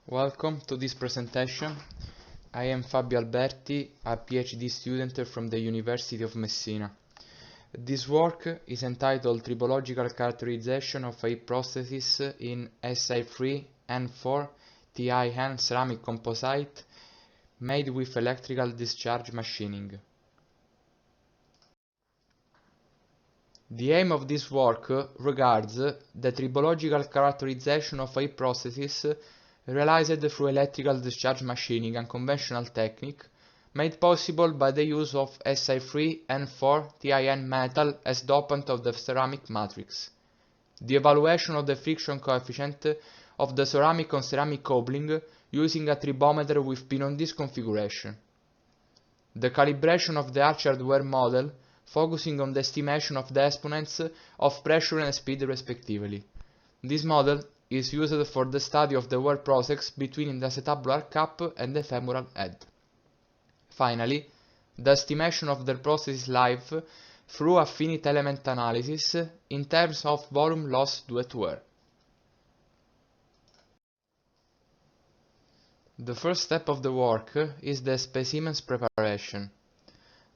Welcome to this presentation. I am Fabio Alberti, a PhD student from the University of Messina. This work is entitled Tribological Characterization of a Prosthesis in Si3N4-TiN ceramic composite made with electrical discharge machining. The aim of this work regards the tribological characterization of a prosthesis realized through electrical discharge machining, and conventional technique, made possible by the use of Si3N4-TiN metal as dopant of the ceramic matrix. The evaluation of the friction coefficient of the ceramic on ceramic coupling using a tribometer with pin-on-disc configuration. The calibration of the arched wear model, focusing on the estimation of the exponents of pressure and speed respectively. This model is used for the study of the wear process between the acetabular cap and the femoral head. Finally, the estimation of the prosthesis life through a finite element analysis in terms of volume loss due to wear. The first step of the work is the specimen's preparation.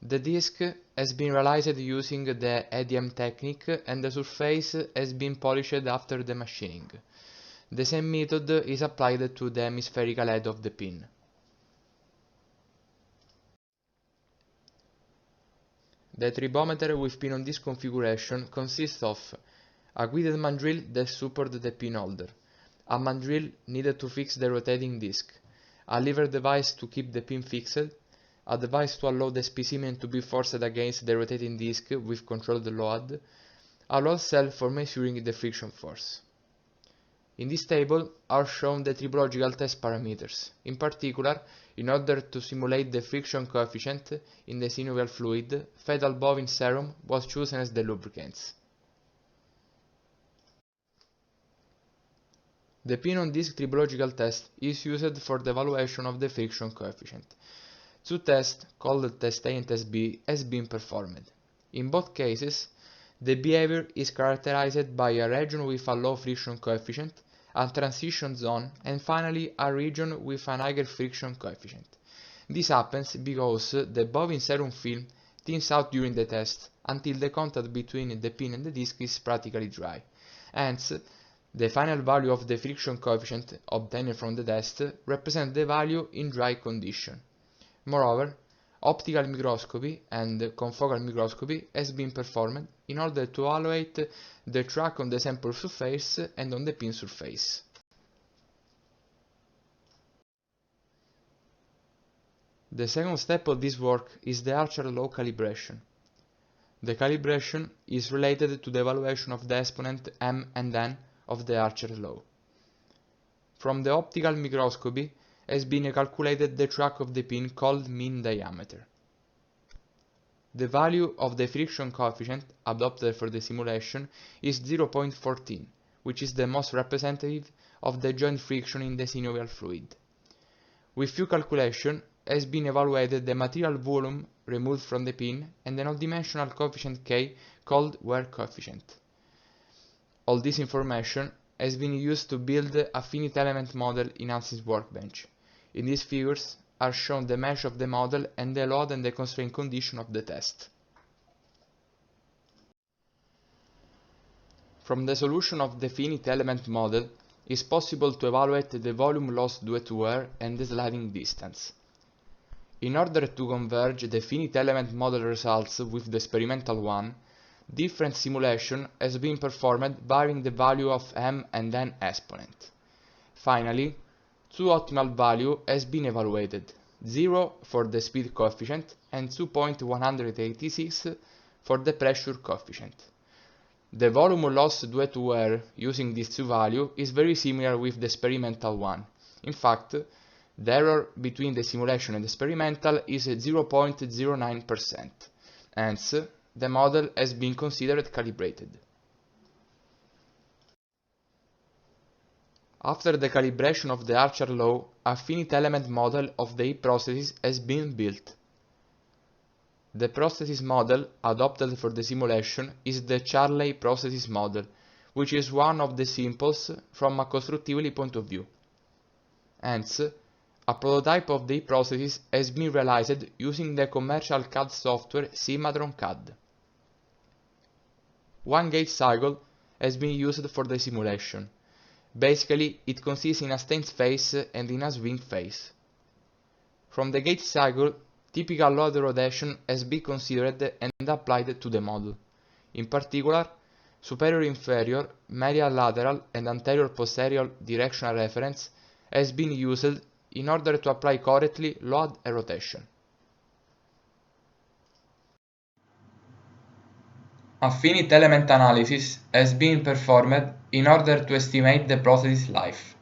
The disc has been realized using the EDM technique and the surface has been polished after the machining. The same method is applied to the hemispherical head of the pin. The tribometer with pin-on-disc configuration consists of a guided mandrel that supports the pin holder, a mandrel needed to fix the rotating disc, a lever device to keep the pin fixed, a device to allow the specimen to be forced against the rotating disc with controlled load, a load cell for measuring the friction force. In this table are shown the tribological test parameters. In particular, in order to simulate the friction coefficient in the synovial fluid, fetal bovine serum was chosen as the lubricants. The pin-on-disc tribological test is used for the evaluation of the friction coefficient. Two tests, called test A and test B, has been performed. In both cases, the behavior is characterized by a region with a low friction coefficient, a transition zone, and finally a region with an higher friction coefficient. This happens because the bovine serum film thins out during the test until the contact between the pin and the disc is practically dry. Hence, the final value of the friction coefficient obtained from the test represents the value in dry condition. Moreover, optical microscopy and confocal microscopy has been performed in order to evaluate the track on the sample surface and on the pin surface. The second step of this work is the arched law calibration. The calibration is related to the evaluation of the exponent m and n of the arched law. From the optical microscopy has been calculated the track of the pin called mean diameter. The value of the friction coefficient adopted for the simulation is 0.14, which is the most representative of the joint friction in the synovial fluid. With few calculation has been evaluated the material volume removed from the pin and an odd-dimensional coefficient k called wear coefficient. All this information has been used to build a finite element model in ANSYS workbench. In these figures are shown the mesh of the model and the load and the constraint condition of the test. From the solution of the finite element model, it is possible to evaluate the volume loss due to wear and the sliding distance. In order to converge the finite element model results with the experimental one, different simulation has been performed varying the value of m and n exponent. Finally, two optimal value has been evaluated, 0 for the speed coefficient and 2.186 for the pressure coefficient. The volume loss due to wear using these two values is very similar with the experimental one. In fact, the error between the simulation and the experimental is 0.09%. Hence, the model has been considered calibrated. After the calibration of the arched law, a finite element model of the prosthesis has been built. The prosthesis model adopted for the simulation is the Charley prosthesis model, which is one of the simplest from a constructivity point of view. Hence, a prototype of the prosthesis has been realized using the commercial CAD software CAD. One gate cycle has been used for the simulation. Basically, it consists in a stance phase and in a swing phase. From the gate cycle, typical load rotation has been considered and applied to the model. In particular, superior-inferior, medial-lateral and anterior-posterior directional reference has been used in order to apply correctly load and rotation. A finite element analysis has been performed in order to estimate the prosthesis life.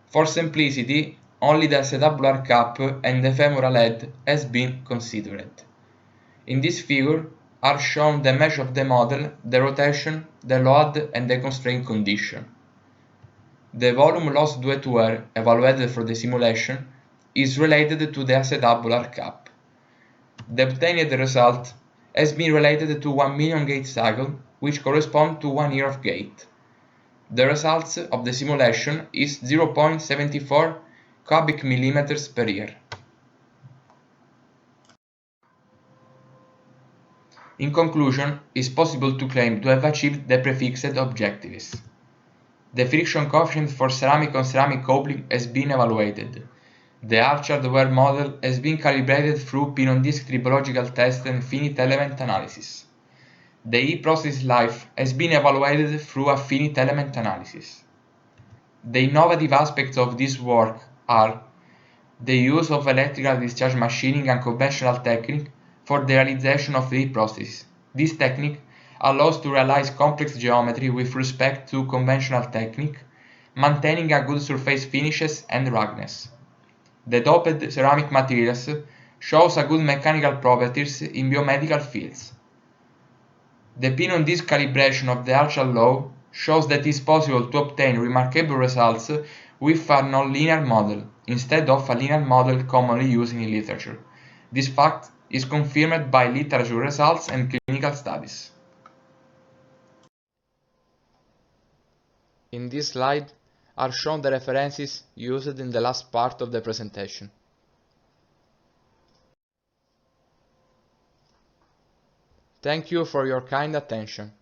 For simplicity, only the acetabular cap and the femoral head has been considered. In this figure are shown the mesh of the model, the rotation, the load and the constraint condition. The volume loss due to wear evaluated for the simulation is related to the acetabular cap. The obtained result has been related to 1 million gate cycle, which correspond to 1 year of gate. The results of the simulation is 0.74 cubic millimeters per year. In conclusion, it is possible to claim to have achieved the prefixed objectives. The friction coefficient for ceramic on ceramic coupling has been evaluated. The arched wear model has been calibrated through pin-on-disc tribological test and finite element analysis. The e-prosthesis life has been evaluated through a finite element analysis. The innovative aspects of this work are the use of electrical discharge machining and conventional technique for the realization of the e-prosthesis. This technique allows to realize complex geometry with respect to conventional technique, maintaining a good surface finishes and ruggedness. The doped ceramic materials shows a good mechanical properties in biomedical fields. The pin-on-disc calibration of the arched law shows that it is possible to obtain remarkable results with a non-linear model, instead of a linear model commonly used in literature. This fact is confirmed by literature results and clinical studies. In this slide are shown the references used in the last part of the presentation. Thank you for your kind attention.